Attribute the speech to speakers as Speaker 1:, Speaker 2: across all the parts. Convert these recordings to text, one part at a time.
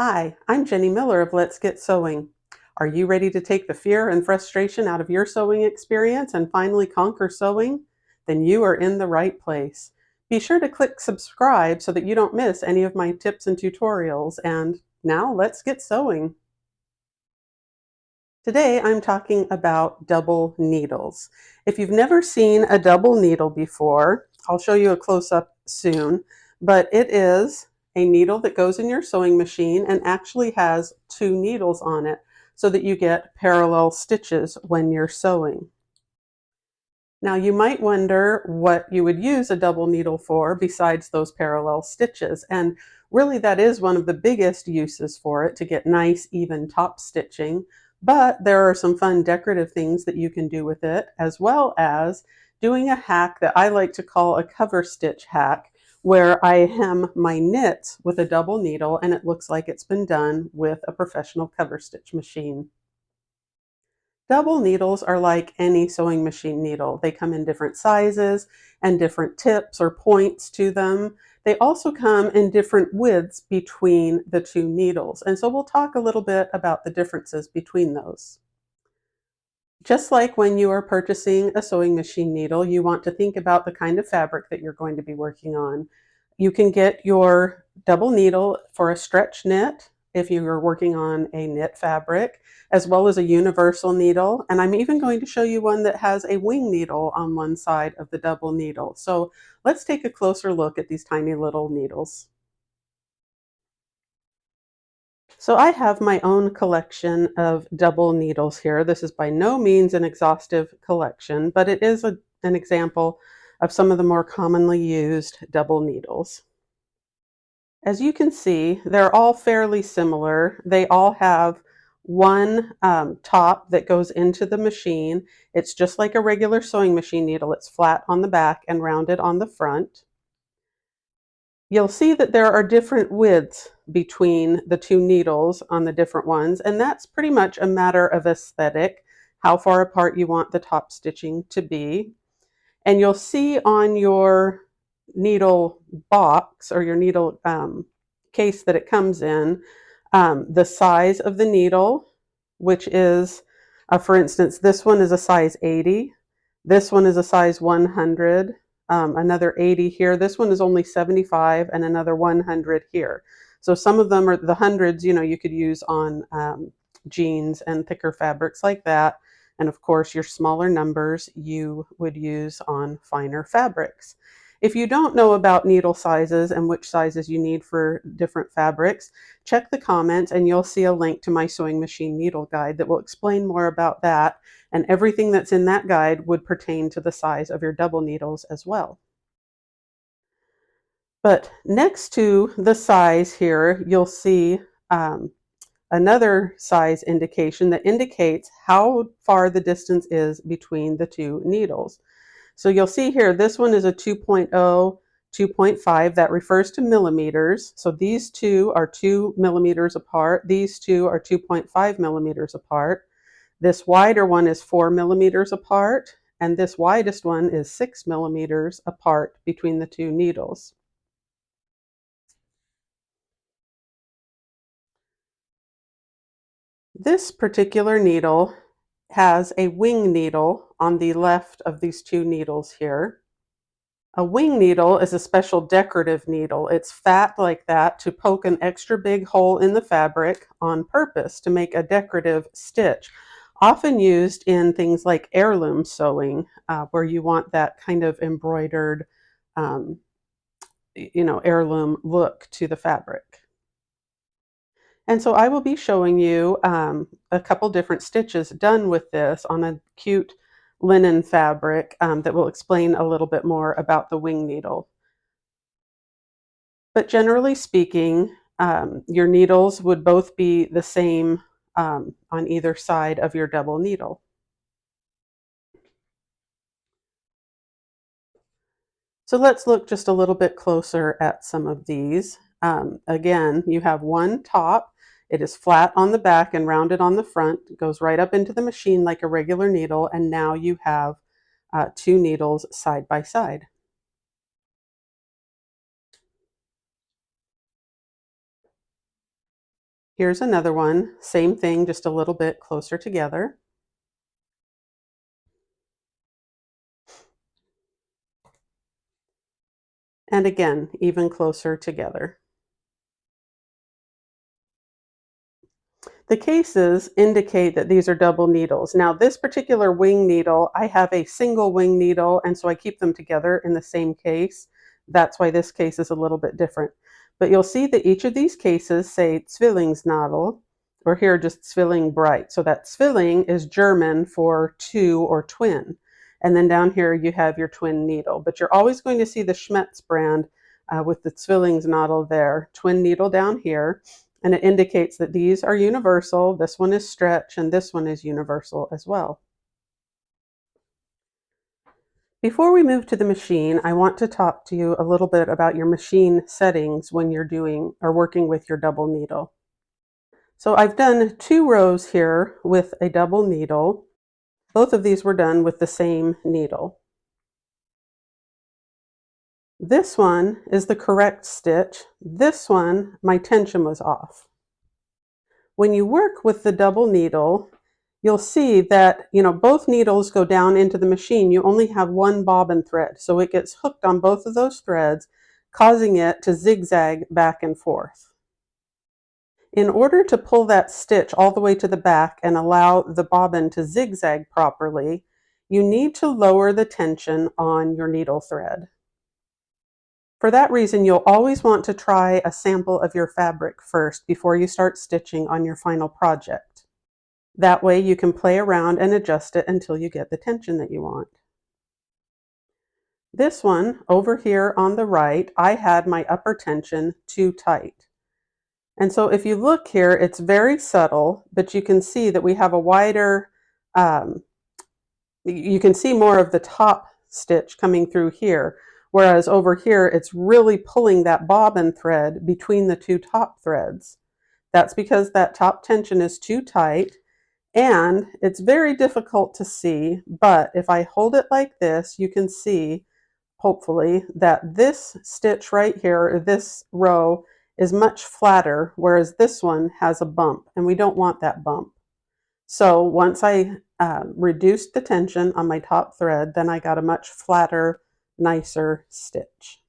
Speaker 1: Hi, I'm Jenny Miller of Let's Get Sewing. Are you ready to take the fear and frustration out of your sewing experience and finally conquer sewing? Then you are in the right place. Be sure to click subscribe so that you don't miss any of my tips and tutorials. And now let's get sewing. Today I'm talking about double needles. If you've never seen a double needle before, I'll show you a close-up soon, but it is a needle that goes in your sewing machine and actually has two needles on it so that you get parallel stitches when you're sewing. Now you might wonder what you would use a double needle for besides those parallel stitches, and really that is one of the biggest uses for it, to get nice even top stitching. But there are some fun decorative things that you can do with it, as well as doing a hack that I like to call a cover stitch hack, where I hem my knits with a double needle and it looks like it's been done with a professional cover stitch machine. Double needles are like any sewing machine needle. They come in different sizes and different tips or points to them. They also come in different widths between the two needles. And so we'll talk a little bit about the differences between those. Just like when you are purchasing a sewing machine needle, you want to think about the kind of fabric that you're going to be working on. You can get your double needle for a stretch knit if you are working on a knit fabric, as well as a universal needle. And I'm even going to show you one that has a wing needle on one side of the double needle. So let's take a closer look at these tiny little needles. So I have my own collection of double needles here. This is by no means an exhaustive collection, but it is an example of some of the more commonly used double needles. As you can see, they're all fairly similar. They all have one top that goes into the machine. It's just like a regular sewing machine needle. It's flat on the back and rounded on the front. You'll see that there are different widths between the two needles on the different ones, and that's pretty much a matter of aesthetic, how far apart you want the top stitching to be. And you'll see on your needle box or your needle case that it comes in, the size of the needle, which is, for instance, this one is a size 80, this one is a size 100, another 80 here. This one is only 75 and another 100 here. So some of them are the hundreds, you could use on jeans and thicker fabrics like that. And of course, your smaller numbers you would use on finer fabrics. If you don't know about needle sizes and which sizes you need for different fabrics, check the comments and you'll see a link to my sewing machine needle guide that will explain more about that. And everything that's in that guide would pertain to the size of your double needles as well. But next to the size here, you'll see another size indication that indicates how far the distance is between the two needles. So you'll see here, this one is a 2.0, 2.5. That refers to millimeters. So these two are 2 millimeters apart. These two are 2.5 millimeters apart. This wider one is 4 millimeters apart, and this widest one is 6 millimeters apart between the two needles. This particular needle has a wing needle on the left of these two needles here. A wing needle is a special decorative needle. It's fat like that to poke an extra big hole in the fabric on purpose to make a decorative stitch, often used in things like heirloom sewing, where you want that kind of embroidered, um, heirloom look to the fabric. And so I will be showing you a couple different stitches done with this on a cute linen fabric that will explain a little bit more about the wing needle. But generally speaking, your needles would both be the same on either side of your double needle. So let's look just a little bit closer at some of these. Again, you have one top. It is flat on the back and rounded on the front. It goes right up into the machine like a regular needle, and now you have two needles side by side. Here's another one, same thing, just a little bit closer together. And again, even closer together. The cases indicate that these are double needles. Now, this particular wing needle, I have a single wing needle, and so I keep them together in the same case. That's why this case is a little bit different. But you'll see that each of these cases say Zwillingsnadel, or here just Zwilling Bright. So that Zwilling is German for two or twin. And then down here you have your twin needle. But you're always going to see the Schmetz brand with the Zwillingsnadel there. Twin needle down here. And it indicates that these are universal. This one is stretch, and this one is universal as well. Before we move to the machine, I want to talk to you a little bit about your machine settings when you're doing or working with your double needle. So I've done 2 rows here with a double needle. Both of these were done with the same needle. This one is the correct stitch. This one, my tension was off. When you work with the double needle, you'll see that, both needles go down into the machine. You only have one bobbin thread, so it gets hooked on both of those threads, causing it to zigzag back and forth. In order to pull that stitch all the way to the back and allow the bobbin to zigzag properly, you need to lower the tension on your needle thread. For that reason, you'll always want to try a sample of your fabric first before you start stitching on your final project. That way you can play around and adjust it until you get the tension that you want. This one over here on the right, I had my upper tension too tight. And so if you look here, it's very subtle, but you can see that we have a wider, you can see more of the top stitch coming through here. Whereas over here, it's really pulling that bobbin thread between the 2 top threads. That's because that top tension is too tight, and it's very difficult to see, but if I hold it like this, you can see, hopefully, that this stitch right here, or this row, is much flatter, whereas this one has a bump, and we don't want that bump. So once I reduced the tension on my top thread, then I got a much flatter, nicer stitch.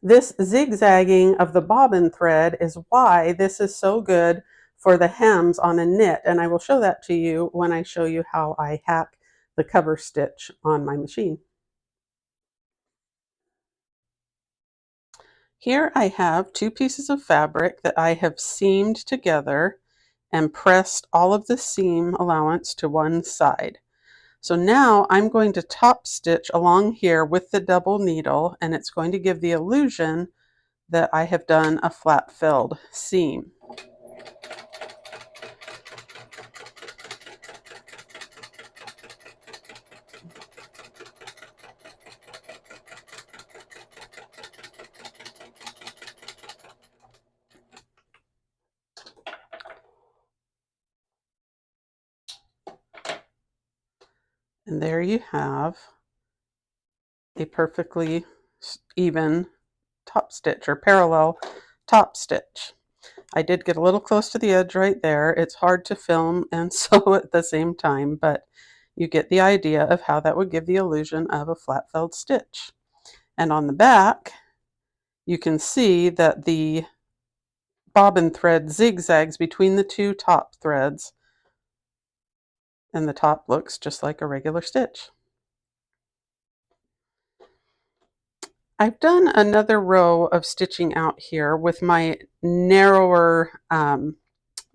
Speaker 1: This zigzagging of the bobbin thread is why this is so good for the hems on a knit, and I will show that to you when I show you how I hack the cover stitch on my machine. Here I have 2 pieces of fabric that I have seamed together and pressed all of the seam allowance to one side. So now I'm going to top stitch along here with the double needle, and it's going to give the illusion that I have done a flat filled seam. And there you have a perfectly even top stitch, or parallel top stitch. I did get a little close to the edge right there. It's hard to film and sew at the same time, but you get the idea of how that would give the illusion of a flat felled stitch. And on the back, you can see that the bobbin thread zigzags between the 2 top threads, and the top looks just like a regular stitch. I've done another row of stitching out here with my narrower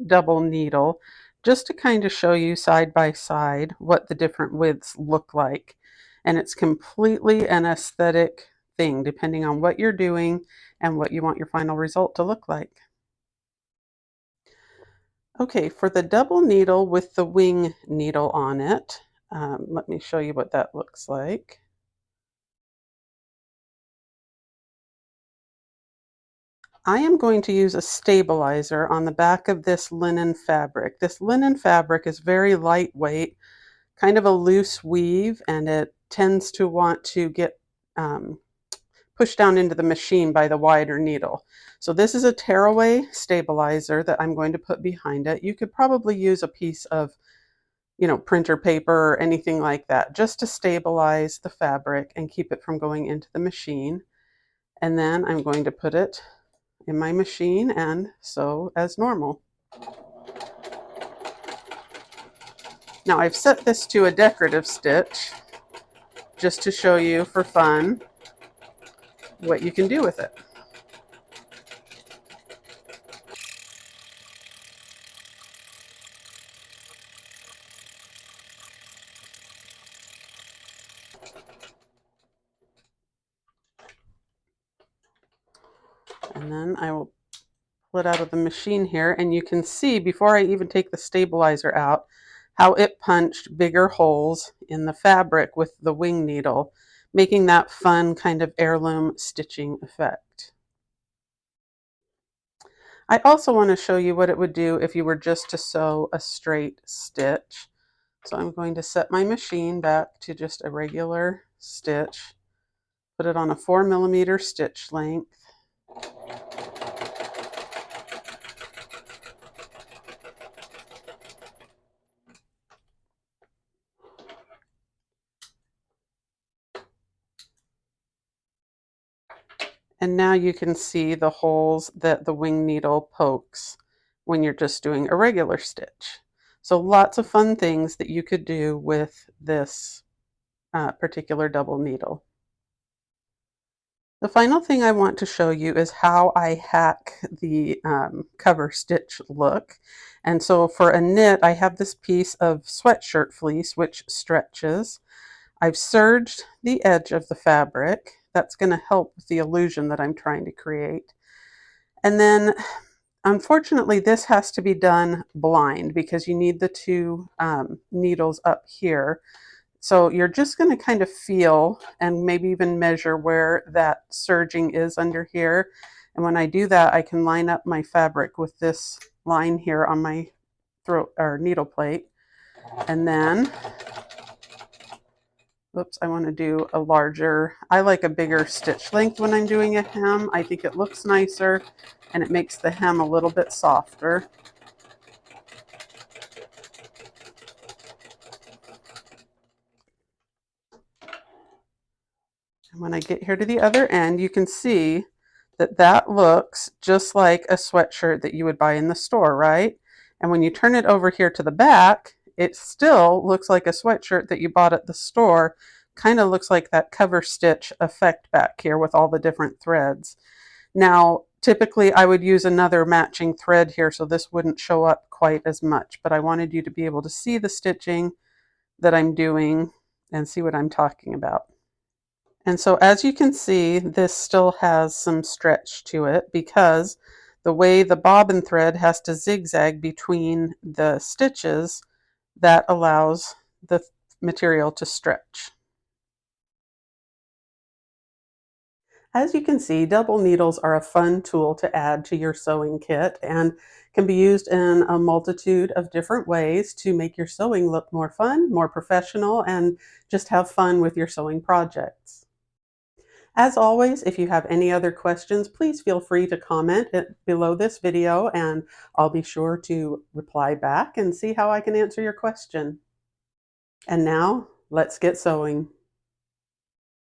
Speaker 1: double needle, just to kind of show you side by side what the different widths look like. And it's completely an aesthetic thing, depending on what you're doing and what you want your final result to look like. Okay, for the double needle with the wing needle on it, let me show you what that looks like. I am going to use a stabilizer on the back of this linen fabric. This linen fabric is very lightweight, kind of a loose weave, and it tends to want to get put push down into the machine by the wider needle. So this is a tearaway stabilizer that I'm going to put behind it. You could probably use a piece of, printer paper or anything like that, just to stabilize the fabric and keep it from going into the machine. And then I'm going to put it in my machine and sew as normal. Now I've set this to a decorative stitch just to show you for fun what you can do with it. And then I will pull it out of the machine here, and you can see before I even take the stabilizer out how it punched bigger holes in the fabric with the wing needle, making that fun kind of heirloom stitching effect. I also want to show you what it would do if you were just to sew a straight stitch. So I'm going to set my machine back to just a regular stitch, put it on a 4mm stitch length. And now you can see the holes that the wing needle pokes when you're just doing a regular stitch. So lots of fun things that you could do with this particular double needle. The final thing I want to show you is how I hack the cover stitch look. And so for a knit, I have this piece of sweatshirt fleece which stretches. I've serged the edge of the fabric. That's going to help with the illusion that I'm trying to create. And then, unfortunately, this has to be done blind because you need the two needles up here. So you're just going to kind of feel and maybe even measure where that serging is under here. And when I do that, I can line up my fabric with this line here on my throat or needle plate. And then, oops, I want to do a larger, I like a bigger stitch length when I'm doing a hem. I think it looks nicer and it makes the hem a little bit softer. And when I get here to the other end, you can see that that looks just like a sweatshirt that you would buy in the store, right? And when you turn it over here to the back, it still looks like a sweatshirt that you bought at the store. Kind of looks like that cover stitch effect back here with all the different threads. Now, typically I would use another matching thread here so this wouldn't show up quite as much, but I wanted you to be able to see the stitching that I'm doing and see what I'm talking about. And so as you can see, this still has some stretch to it because the way the bobbin thread has to zigzag between the stitches, that allows the material to stretch. As you can see, double needles are a fun tool to add to your sewing kit and can be used in a multitude of different ways to make your sewing look more fun, more professional, and just have fun with your sewing projects. As always, if you have any other questions, please feel free to comment below this video and I'll be sure to reply back and see how I can answer your question. And now, let's get sewing.